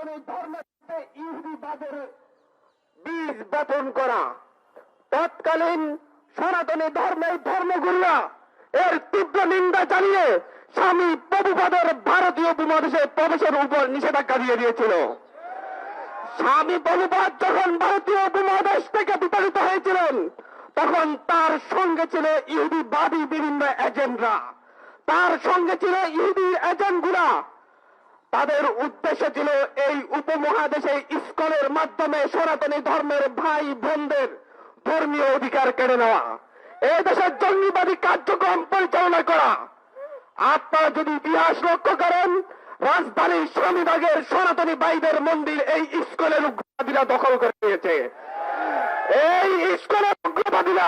সনাতনী ধর্মকে ইহুদিবাদের বীজ বপন করা। তৎকালীন সনাতনী ধর্মের ধর্মগুরুরা এর তীব্র নিন্দা জানিয়ে স্বামী প্রভুপাদের ভারতীয় উপমহাদেশে প্রবেশের উপর নিষেধাজ্ঞা দিয়ে দিয়েছিল। স্বামী প্রভুপাদ যখন ভারতীয় উপমহাদেশ থেকে বিতাড়িত হয়েছিলেন, তখন তার সঙ্গে ছিল ইহুদিবাদী বিভিন্ন এজেন্টরা, তার সঙ্গে ছিল ইহুদি এজেন্টগুলা। তাদের উদ্দেশ্য ছিল এই উপমহাদেশে ইসকনের মাধ্যমে সনাতনী ধর্মের ভাই বোনদের ধর্মীয় অধিকার কেড়ে নেওয়া, এই দেশের জঙ্গিবাদী কার্যক্রম পরিচালনা করা। আপনারা যদি ইতিহাস লক্ষ্য করেন, রাজধানীর স্বামীবাগের সনাতনী ভাইদের মন্দির এই ইসকনের উগ্রবাদীরা দখল করে নিয়েছে। এই ইসকনের উগ্রবাদীরা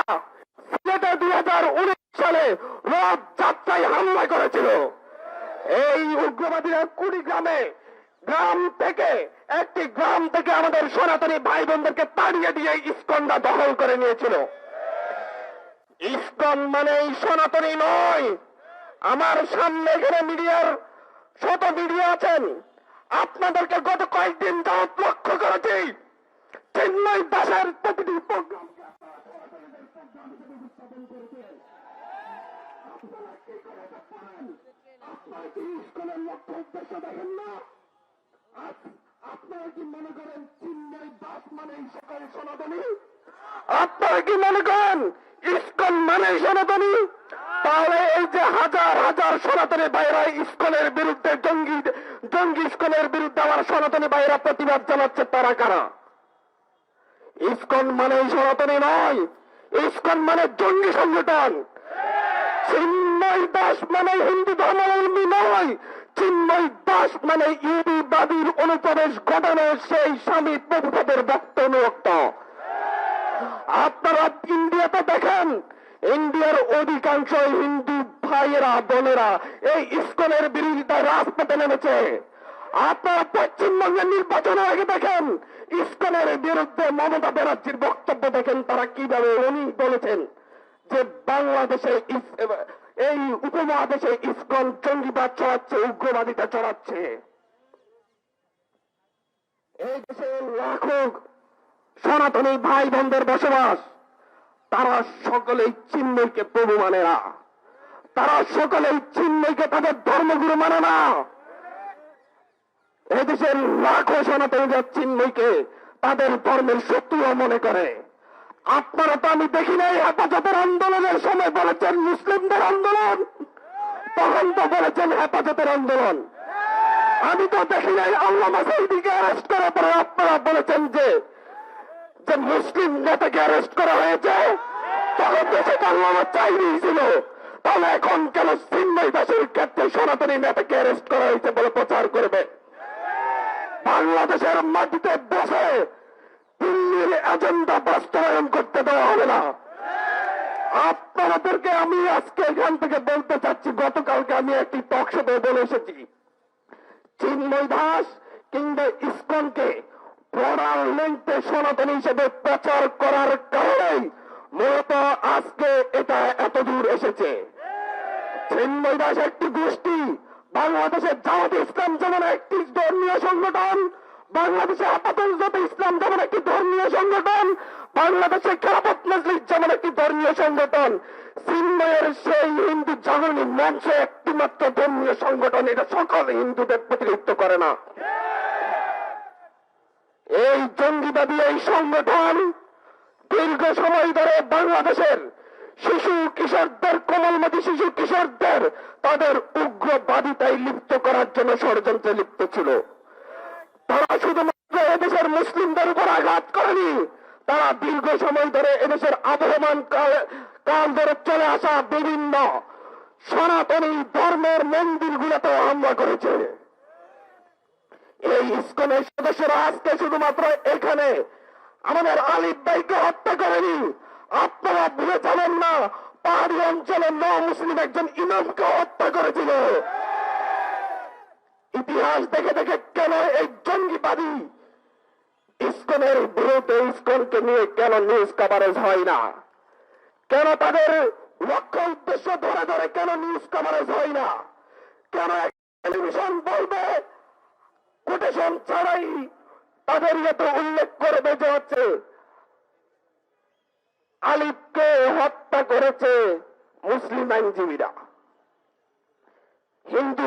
সিলেটে 2019 সালে রথ যাত্রায় হামলা করেছিল। এই উগ্রবাদীরা কুড়িগ্রামে একটি গ্রাম থেকে আমাদের সনাতনী ভাই বোনদেরকে তাড়িয়ে দিয়ে ইসকনরা দখল করে নিয়েছিল। ইসকন মানেই সনাতনী নয়। আমার সামনে এখানে মিডিয়ার শত মিডিয়া আছেন, আপনাদেরকে গত কয়েকদিন যাবত লক্ষ্য করেছি চিন্ময় দাসের প্রতিটি প্রোগ্রাম আপনারা কি ইসকনের লক্ষ্য উদ্দেশ্য দেখেন না? আপনারা কি মনে করেন চিন্ময় দাস মানে সকল সনাতনী? আপনারা কি মনে করেন ইসকন মানে সনাতনী? তাহলে এই যে হাজার হাজার সনাতনী ভাইরা ইসকনের বিরুদ্ধে জঙ্গি ইসকনের বিরুদ্ধে আমার সনাতনী ভাইরা প্রতিবাদ জানাচ্ছে, তারা কারা? ইসকন মানে সনাতনী নয়, ইসকন মানে জঙ্গি সংগঠন। চিন্ময় দাস মানে হিন্দু ধর্মাবলম্বী নয়, চিন্ময় দাস মানে ইহুদিবাদীর অনুপ্রবেশ ঘটানো সেই স্বামী প্রভুপাদের ভক্ত অনুরক্ত। আপনারা ইন্ডিয়াতে দেখেন, ইন্ডিয়ার অধিকাংশ হিন্দু ভাইয়েরা বোনেরা এই ইসকনের বিরোধিতায় রাজপথে নেমেছে। আপনারা পশ্চিমবঙ্গের নির্বাচনের আগে দেখেন, ইসকনের বিরুদ্ধে মমতা ব্যানার্জির বক্তব্য দেখেন, তারা কিভাবে উনি বলেছেন যে বাংলাদেশে এই উপমহাদেশে ইসকন জঙ্গিবাদ ছড়াচ্ছে, উগ্রবাদিতা ছড়াচ্ছে। এই দেশে লাখো সনাতনী ভাই বোনদের বসবাস, তারা সকলেই চিন্ময়কে প্রভু মানে না, তারা সকলেই চিন্ময়কে তাদের ধর্মগুরু মানে না। এদেশের লাখো সনাতনীরা চিন্ময়কে তাদের ধর্মের শত্রুও মনে করে। আপনারা তো আমি দেখি নাই হেফাজতের আন্দোলনের সময় বলেছেন মুসলিমদের আন্দোলন, তখন তো বলেছেন হেফাজতের আন্দোলন। আমি তো দেখি নাই আল্লামা সাঈদীকে অ্যারেস্ট করার পরে আপনারা বলেছেন যে মুসলিম নেতাকে অ্যারেস্ট করা হয়েছে, তখন দেশে আল্লামা সাঈদী ছিল। তাহলে এখন কেন চিন্ময় দাসের ক্ষেত্রে সনাতনী নেতাকে অ্যারেস্ট করা হয়েছে বলে প্রচার করবে? বাংলাদেশের মাটিতে বসে দিল্লির এজেন্ডা বাস্তবায়ন করতে দেওয়া হবে না। আপনাদেরকে আমি আজকে এখান থেকে বলতে চাচ্ছি, গতকালকে আমি একটি টক শোতে বলে এসেছি, চিন্ময় দাস কিংবা ইসকনকে ব্রডার লেন্থে সনাতনী হিসেবে প্রচার করার কারণেই মূলত আজকে এটা এত দূর এসেছে। চিন্ময় দাস একটি গোষ্ঠী, বাংলাদেশের জামাতে ইসলাম যেমন একটি ধর্মীয় সংগঠন, বাংলাদেশে আপাতত ইসলাম যেমন একটি ধর্মীয় সংগঠন, বাংলাদেশে খেলাফত মজলিস যেমন একটি ধর্মীয় সংগঠন, চিন্ময়ের সেই হিন্দু জাগরণী মঞ্চ একটি মাত্র ধর্মীয় সংগঠন। এটা সকল হিন্দুদের প্রতিনিধিত্ব করে না। এই জঙ্গিবাদী এই সংগঠন দীর্ঘ সময় ধরে বাংলাদেশের শিশু কিশোরদের, কোমলমতি শিশু কিশোরদের তাদের উগ্রবাদিতায় লিপ্ত করার জন্য ষড়যন্ত্রে লিপ্ত ছিল। তারা শুধুমাত্র এদেশের মুসলিমদের উপর আঘাত করেনি, তারা দীর্ঘ সময় ধরে এদেশের আবহমান কাল ধরে চলে আসা বিভিন্ন সনাতনী ধর্মের মন্দিরগুলোতে হামলা করেছে। এই ইসকনের সদস্যরা আজকে শুধুমাত্র এখানে আমাদের আলিফ ভাইকে হত্যা করেনি, আপনারা ভুলে যাবেন না পাহাড়ি অঞ্চলে মুসলিম একজন ইমামকে হত্যা করেছিল। ইতিহাস দেখে দেখে কেন এই জঙ্গিবাদী ইসকনের বিরুদ্ধে, ইসকনকে নিয়ে কেন নিউজ কভারেজ হয় না? কেন তাদের লক্ষ্য উদ্দেশ্য ধরে ধরে কেন নিউজ কভারেজ হয় না? কেন টেলিভিশন বলবে কোটেশন ছাড়াই তাদের এত উল্লেখ করবে যে হচ্ছে আলিফকে হত্যা করেছে মুসলিম আইনজীবীরা, হিন্দু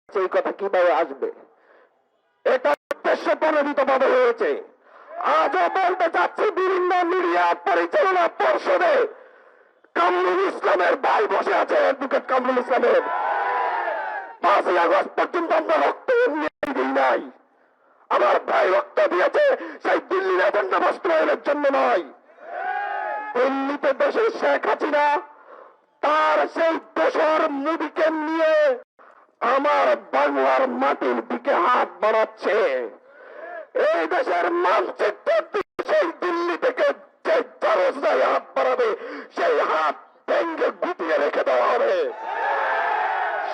এই কথা কিভাবে আসবে? এটা উদ্দেশ্য প্রণোদিত ভাবে হয়েছে। আজও বলতে চাচ্ছি, বিভিন্ন মিডিয়া পরিচালনা পর্ষদে কামরুল ইসলামের ভাই বসে আছে, অ্যাডভোকেট কামরুল ইসলামের। 5ই আগস্ট পর্যন্ত আমরা রক্ত দিই নাই, আমার ভাই রক্ত দিয়েছে সেই দিল্লির এজেন্ডা বাস্তবায়নের জন্য নয়। দিল্লিতে দেশের শেখ হাসিনা তার সেই দোসর মোদীকে নিয়ে আমার বাংলার মাটির দিকে হাত বাড়াচ্ছে। এই দেশের মানচিত্র সেই দিল্লি থেকে যে দরজায় হাত বাড়াবে সেই হাত ভেঙ্গে গুটিয়ে রেখে দেওয়া হবে।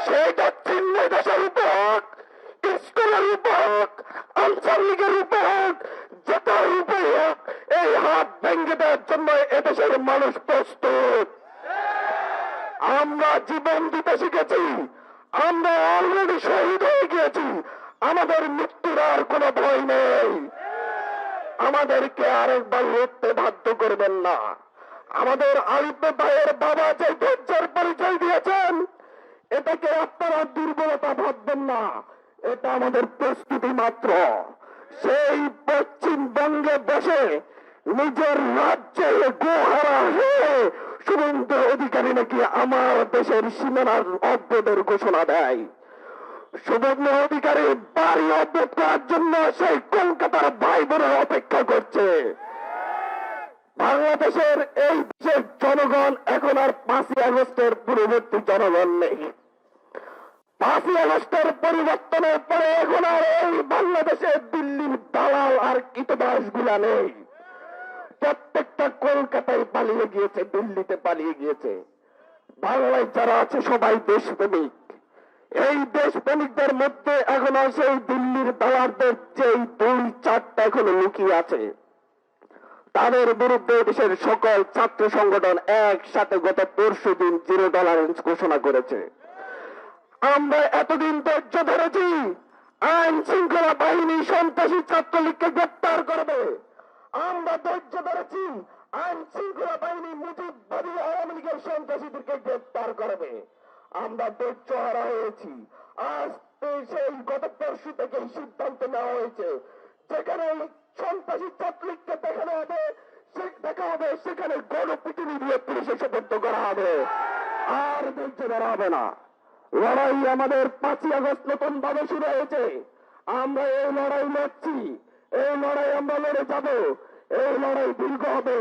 সেইটা চিহ্ন দেশের উপর, স্কুলের উপর, আনসার লীগের উপর, যেটার উপর হোক, এই হাত ভেঙ্গে দেওয়ার জন্য এদেশের মানুষ প্রস্তুত। আমরা জীবন দিতে শিখেছি, আমরা অলরেডি শহীদ হয়ে গিয়েছি, আমাদের মৃত্যুর আর কোনো ভয় নেই। আমাদেরকে আরেকবার লড়তে বাধ্য করবেন না। আমাদের আলিফ ভাইয়ের বাবা যে ধৈর্যের পরিচয় দিয়েছেন, এটাকে আপনারা দুর্বলতা ভাববেন না, এটা আমাদের প্রস্তুতি মাত্র। সেই পশ্চিমবঙ্গে বসে নিজের রাজ্যে গোহারা হয়ে শুভেন্দু অধিকারী নাকি আমার দেশের সীমানার অবরোধের ঘোষণা দেয়। শুভেন্দু অধিকারী বাড়ি অবরোধ করার জন্য সেই কলকাতার ভাই বোনের অপেক্ষা করছে। বাংলাদেশের এই দেশের জনগণ এখন আর 5ই আগস্টের পূর্ববর্তী জনগণ নেই। 5ই আগস্টের পরিবর্তনের পরে এখন আর এই বাংলাদেশের দিল্লির দালাল আর কীটবাস গুলা নেই। প্রত্যেকটা কলকাতায় পালিয়ে গিয়েছে, দিল্লিতে পালিয়ে গিয়েছে। বাংলায় যারা আছে সবাই দেশপ্রেমিক। এই দেশপ্রেমিকদের মধ্যে এখনো সেই দিল্লির দালালদের যেই 2-4টা এখনো লুকিয়ে আছে, তাদের বিরুদ্ধে দেশের সকল ছাত্র সংগঠন একসাথে গত পরশুদিন 0 টলারেন্স ঘোষণা করেছে। আমরা এতদিন ধৈর্য ধরেছি, আইন শৃঙ্খলা বাহিনী সন্ত্রাসী ছাত্রলীগকে গ্রেপ্তার করবে। আমরা ধৈর্য ধরেছি, আইন শৃঙ্খলা বাহিনী মুজিববাদী আওয়ামী লীগের সন্ত্রাসীদেরকে গ্রেপ্তার করবে। আমরা ধৈর্য হারা হয়েছি। আজ সেই গত পরশু থেকে সিদ্ধান্ত নেওয়া হয়েছে, যেখানে সন্ত্রাসী ছাত্রলীগকে দেখা হবে সেখানে গণপিটুনি দিয়ে পুলিশে সোপর্দ করা হবে। আর ধৈর্য ধরা হবে না। লড়াই আমাদের 5ই আগস্ট নতুন ভাবে শুরু হয়েছে। আমরা এই লড়াই লড়ছি, এই লড়াই আমরা লড়ে যাব। এই লড়াই দীর্ঘ হবে,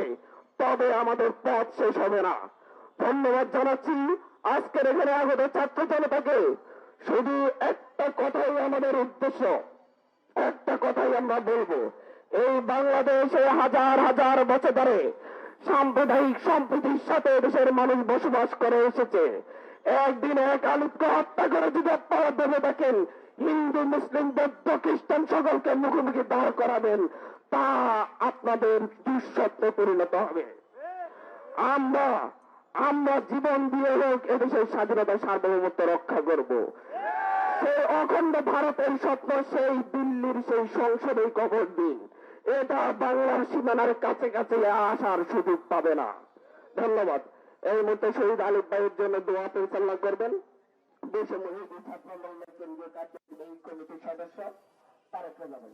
তবে আমাদের পথ শেষ হবে না। ধন্যবাদ জানাচ্ছি আজকের এখানে আগত ছাত্র জনতাকে। শুধু একটা কথাই আমাদের উদ্দেশ্য, একটা কথাই আমরা বলবো, এই বাংলাদেশে হাজার হাজার বছর ধরে সাম্প্রদায়িক সম্প্রীতির সাথে দেশের মানুষ বসবাস করে এসেছে। একদিন এক আলিফকে হত্যা করে যদি আপনারা ভেবে দেখেন হিন্দু মুসলিম বৌদ্ধ খ্রিস্টান সকলকে মুখোমুখি দাঁড় করাবেন, তা আপনাদের দুঃস্বপ্নে পরিণত হবে। আমরা জীবন দিয়ে হোক এদেশের স্বাধীনতা সার্বভৌমত্ব রক্ষা করব। সেই অখণ্ড ভারতের স্বপ্ন সেই দিল্লির সেই সংসদে কবর দিন, এটা বাংলার সীমানার কাছে কাছে আসার সুযোগ পাবে না। ধন্যবাদ। এই মুহূর্তে শহীদ আলিফ ভাইয়ের জন্য দোয়া পরিচালনা করবেন দেশে মহিলা ছাত্র আন্দোলনের কেন্দ্রীয় কার্যনির্বাহী কমিটির সদস্য তারেক রহমান।